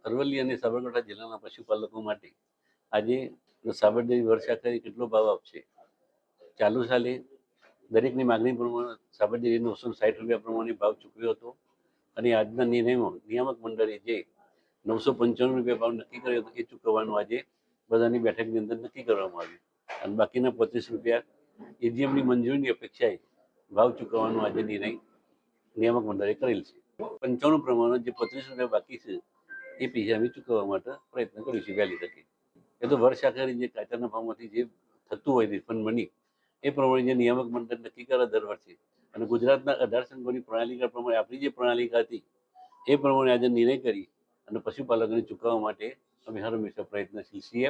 અરવલ્લી અને સાબરકાંઠા જિલ્લાના પશુપાલકો માટે આજે સાબરડેરી વર્ષાખરી કેટલો ભાવ આપશે? ચાલુ સાલે દરેકની માગણી પ્રમાણે સાબરડેરી 960 રૂપિયા પ્રમાણે ભાવ ચૂકવ્યો હતો અને આજના નિર્ણયમાં નિયામક મંડળે જે 995 રૂપિયા ભાવ નક્કી કર્યો હતો એ ચૂકવવાનું આજે બધાની બેઠકની અંદર નક્કી કરવામાં આવ્યું અને બાકીના 25 રૂપિયા એજીએમની મંજૂરીની અપેક્ષાએ ભાવ ચૂકવવાનો આજે નિર્ણય નિયામક મંડળે કરેલ છે. 95 પ્રમાણે જે 25 રૂપિયા બાકી છે એ પૈસા અમે ચૂકવવા માટે પ્રયત્ન કરીશું વહેલી તકે. એ તો વર્ષ આખરે જે કાચા નફામાંથી જે થતું હોય રિફંડ મની એ પ્રમાણે જે નિયામક મંડળ નક્કી કરે દર વર્ષે અને ગુજરાતના 18 સંઘોની પ્રણાલિકા પ્રમાણે આપણી જે પ્રણાલિકા હતી એ પ્રમાણે આજે નિર્ણય કરી અને પશુપાલકોને ચૂકવવા માટે અમે હર હંમેશા પ્રયત્નશીલ છીએ.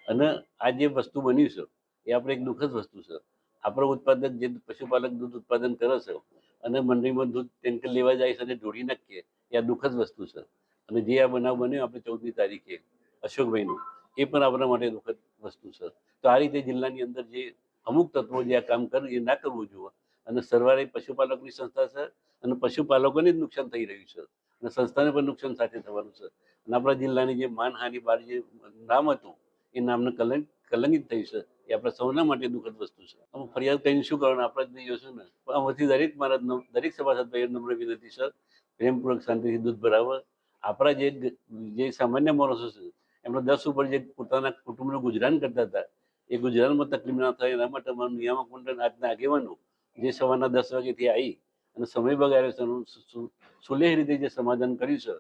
અને આ જે વસ્તુ બન્યું છે એ આપણે એક દુઃખદ વસ્તુ છે. આપણો ઉત્પાદક જે પશુપાલક દૂધ ઉત્પાદન કરે છે અને મંડળીમાં દૂધ ટેન્કર લેવા જાય છે અને ઢોળી નાખીએ એ આ દુઃખદ વસ્તુ છે. અને જે આ બનાવ બન્યો આપણે 14મી તારીખે અશોકભાઈનું એ પણ આપણા માટે દુઃખદ વસ્તુ છે. તો આ રીતે જિલ્લાની અંદર જે અમુક તત્વો જે આ કામ કરે એ ના કરવું જોઈએ. અને સરવારે પશુપાલકની સંસ્થા છે અને પશુપાલકોને જ નુકસાન થઈ રહ્યું છે અને સંસ્થાને પણ નુકસાન સાથે થવાનું છે. અને આપણા જિલ્લાની જે માનહાનિ બાર જે નામ હતું એ નામને કલંકિત થયું છે એ આપણા સૌના માટે દુઃખદ વસ્તુ છે. આમ ફરિયાદ કરીને શું કરવાનું, આપણા જ જોશું ને. આમાંથી દરેક મારા દરેક સભાસદ ભાઈ નમ્ર વિનંતી છે, પ્રેમપૂર્વક શાંતિથી દૂધ ભરાવે. આપણા જે સામાન્ય માણસો છે એમનો 10 ઉપર જે પોતાના કુટુંબનું ગુજરાન કરતા હતા એ ગુજરાનમાં તકલીફ ના થાય એના માટે અમારું નિયામક મંડળ આજના આગેવાનો જે સવારના 10 વાગ્યાથી આવી અને સમય બગાડ્યો છે એનું સુલેહ રીતે જે સમાધાન કર્યું છે